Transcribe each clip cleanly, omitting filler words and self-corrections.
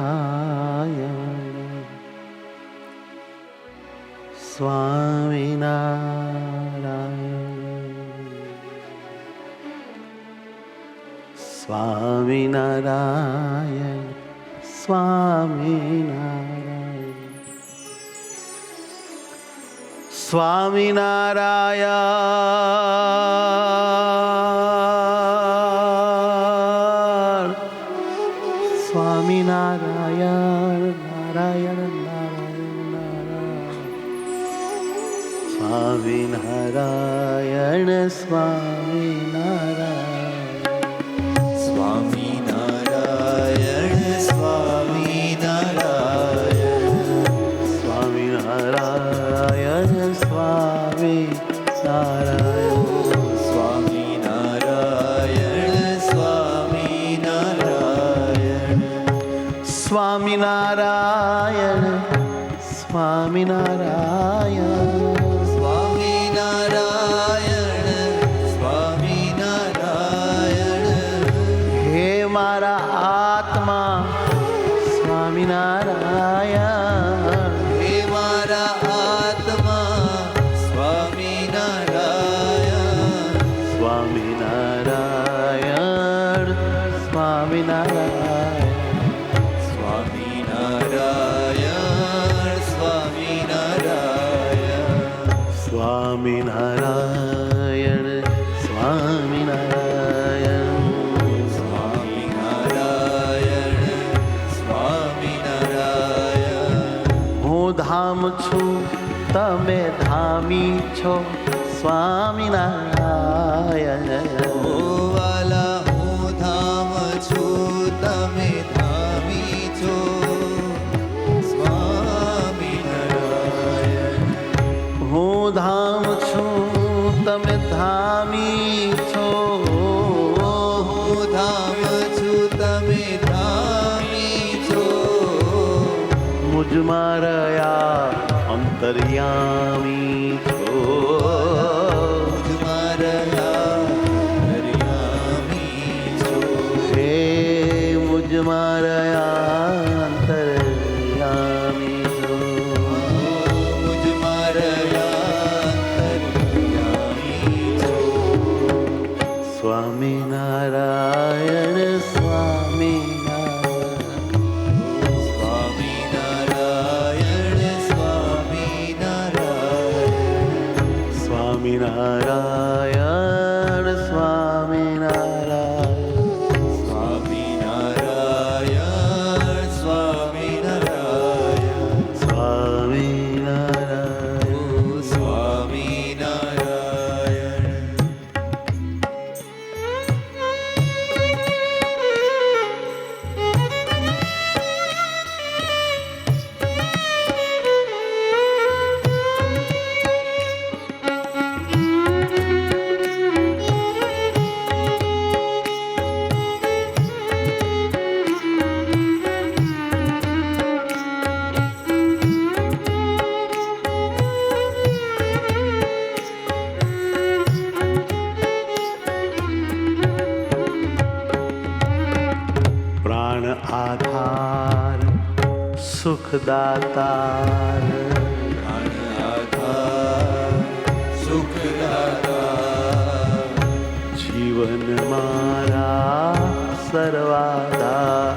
સ્વામિનારાયણ સ્વામિનારાયણ સ્વામિનારાયણ સ્વામિનારાયણ સ્વામિનારાયણ સ્વામિનારાયણ નારાયણ નારાયણ નારાયણ સ્વામિનારાયણ સ્વામિનારાયણ સ્વામિનારાયણ સ્વામિનારાયણ સ્વામિનારાયણ સ્વામિનારાયણ સ્વામિનારાયણ સ્વામિનારાયણ સ્વામિનારાયણ હે મારા આત્મા સ્વામિનારાયણ હે મારા આત્મા સ્વામિનારાયણ સ્વામિનારાયણ સ્વામિનારાયણ સ્વામિનારાયણ સ્વામિનારાયણ સ્વામિનારાયણ સ્વામિનારાયણ હું ધામ છું તમે ધામી છો સ્વામિનારાયણ વાલા હું ધામ છું તમે ધામી છો હું ધામ છું તમે ધામી છો હું ધામ છું તમે ધામી છો મુજમાં રહ્યા અંતર્યામી છો મુજમાં રહ્યા અંતર્યામી છો હે મુજમાં રહ્યા અંતર્યામી સ્વામિનારાયણ સ્વામિનારાયણ સ્વામિનારાયણ સ્વામિનારાયણ સ્વામિનારાયણ સ્વામિનારાયણ સ્વામિનારાયણ સ્વામિનારાયણ સ્વામિનારાયણ પ્રાણ આધાર સુખદાતાર પ્રાણ આધાર સુખદાતાર જીવન મારા સર્વાધાર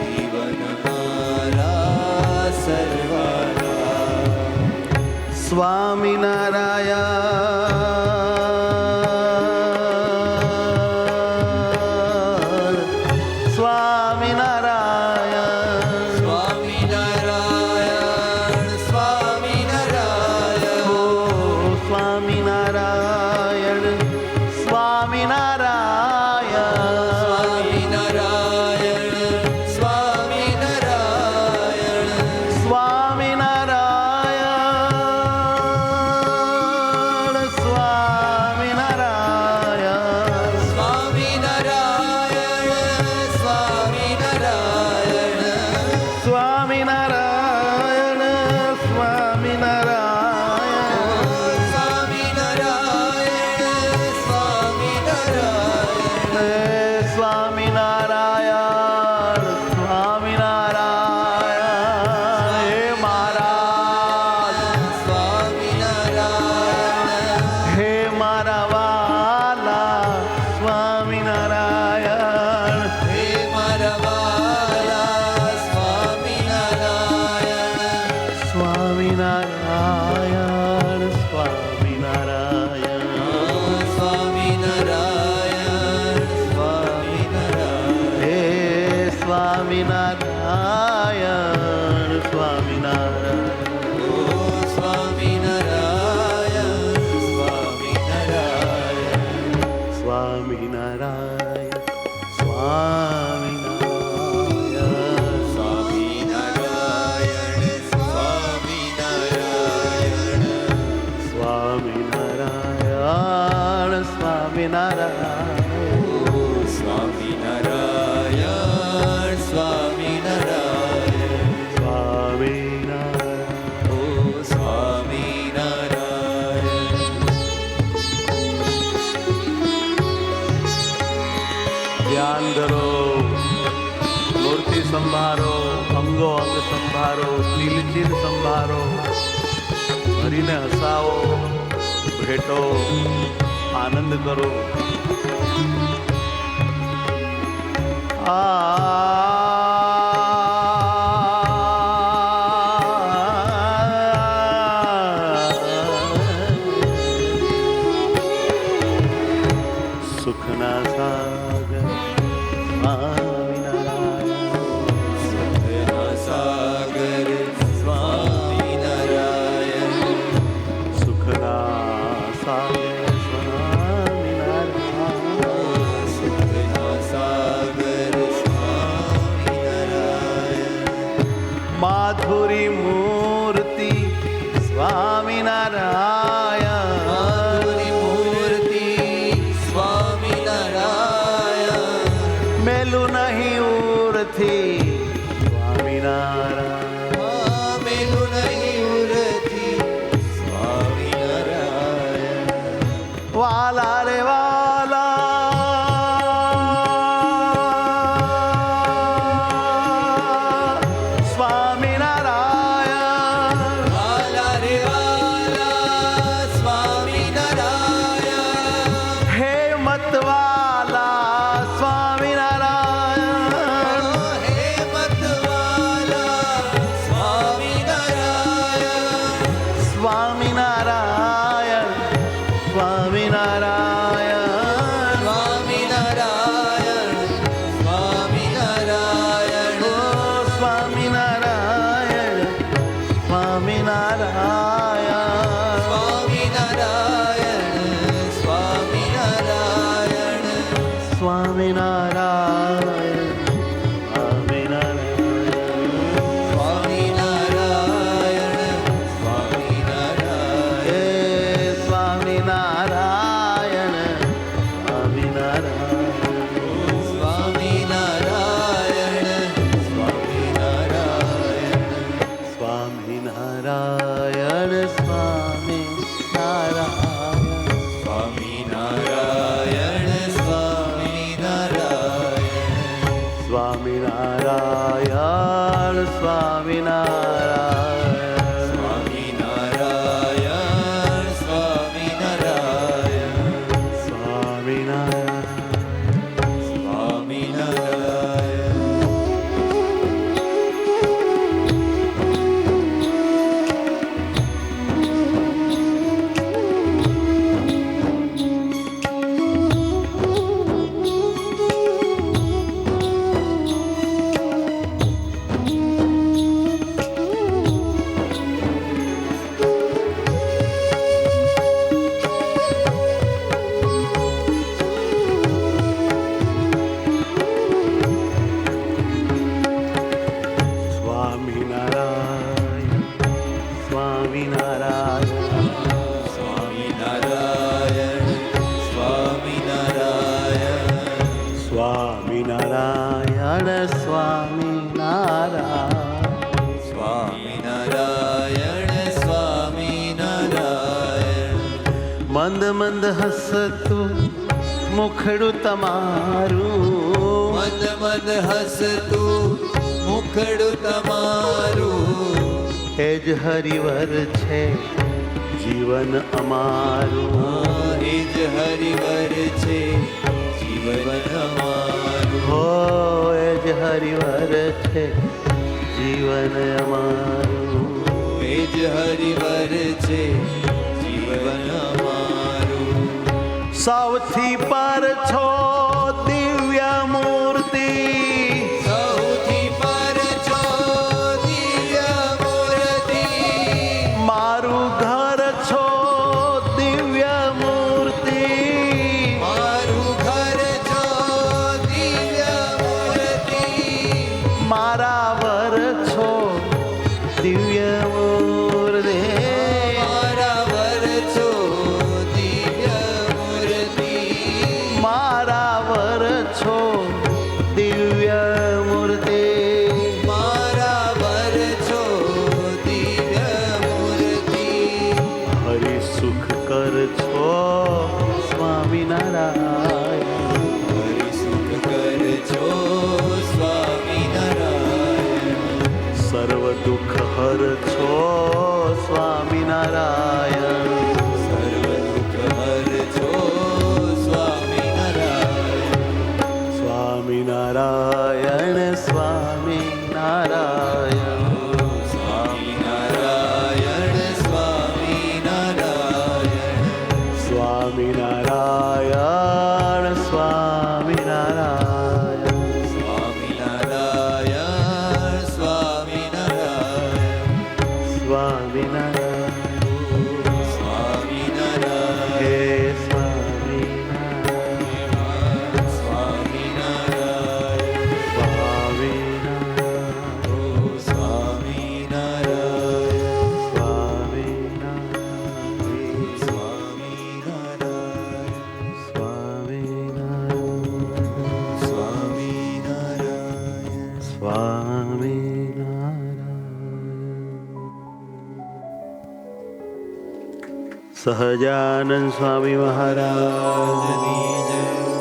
જીવન મારા સર્વાધાર સ્વામિનારાયણ સ્વામિનારાયણ સ્વામિનારાયણ સ્વામિનારાયણ ઓ સ્વામિનારાયણ સ્વામિનારાયણ સ્વામિનારાયણ સ્વામિનારાયણ સ્વામિનારાયણ હે મારા વાલા સ્વામિનારાયણ. સ્વામિનારાયણ સ્વામિનારાયણ સ્વામિનારાયણ સ્વામિનારાયણ. હે સ્વામિનારાયણ સ્વામિનારાયણ ઓ સ્વામિનારાયણ સ્વામિનારાયણ. સ્વામિનારાયણ સ્વામિનારાયણ સ્વામિનારાયણ સ્વામિનારાયણ. સ્વામિનારાયણ સ્વામિનારાયણ ઓ સ્વામિનારાયણ સ્વામિનારાયણ. સ્વામિનારાયણ ઓ સ્વામિનારાયણ. ધ્યાન ધરો મૂર્તિ સંભારો અંગો અંગ સંભારો દિલચીર સંભારો હરીને હસાવો ભેટો આનંદ કરો સુખના સાગર સ્વામિનારાયણ સાગર સ્વામિનારાયણ. સુખના સાગર સ્વામિનારાયણ સુખના સાગર સ્વામિનારાયણ. માધુરી મૂર્તિ સ્વામિનારાયણ માધુરી મૂર્તિ સ્વામિનારાયણ. મેલું નહીં ઉરથી સ્વામિનારાયણ મેલું નહીં ઉરથી સ્વામિનારાયણ. વાલા રે વાલા સ્વામિનારાયણ વાલા રે વાલા સ્વામિનારાયણ. હે મતવાલા સ્વામિનારાયણ હે મતવાલા સ્વામિનારાયણ. સ્વામિનારાયણ સ્વામિનારાયણ સ્વામિનારાયણ સ્વામિનારાયણ. ઓ સ્વામિનારાયણ સ્વામિનારાયણ સ્વામિનારાયણ સ્વામિનારાયણ. સ્વામિનારાયણ સ્વામિનારાયણ હે સ્વામિનારાયણ સ્વામિનારાયણ સ્વામિનારાયણ સ્વામિનારાયણ. સ્વામિનારાયણ સ્વામિનારાયણ સ્વામિનારાયણ સ્વામિનારાયણ સ્વામિનારાયણ. સ્વામિનારાયણ સ્વામિનારાયણ સ્વામિનારાયણ. સ્વામિનારાયણ સ્વામિનારાયણ. સ્વામિનારાયણ સ્વામિનારાયણ સ્વામિનારાયણ સ્વામિનારાયણ. મંદ મંદ હસતું મુખડું તમારું મંદ મંદ હસતું મુખડું તમારું. એ જ હરિવર છે જીવન અમારું એ જ હરિવર છે જીવન જીવન અમારું હો એ જ હરિવર છે જીવન અમારું એ જ હરિવર છે જીવન અમારું સૌથી પર છો દિવ્ય મૂર્તિ સૌથી પર છો દિવ્ય મૂર્તિ મારું ઘર છો દિવ્ય મૂર્તિ મારું ઘર છો દિવ્ય મૂર્તિ મારા વર છો દિવ્ય મૂર્તિ મારા વર છો દિવ્ય મૂર્તિ મારા વર છો દિવ્ય મૂર્તિ મારા વર છો દિવ્ય મૂર્તિ હરિ સુખ કર છો સ્વામિનારાયણ હરિ સુખ કર છો સ્વામિનારાયણ સર્વ દુઃખ હર છો સ્વામિનારાયણ સર્વ દુઃખ હર છો સ્વામિનારાયણ સ્વામિનારાયણ સ્વામિનારાયણ સ્વામિનારાયણ સ્વામિનારાયણ સ્વામિનારાયણ સ્વામિનારાયણ સ્વામિનારાયણ સ્વામિનારાયણ સ્વામિનારાયણ સ્વામિનારાયણ હે સ્વામિનારાયણ સ્વામિનારાયણ સ્વામિનારાયણ સ્વામિનારાયણ સ્વામિનારાયણ સ્વામિનારાયણ સ્વામિનારાયણ સહજાનંદ સ્વામી મહારાજ સ્વામિનારાયણ જય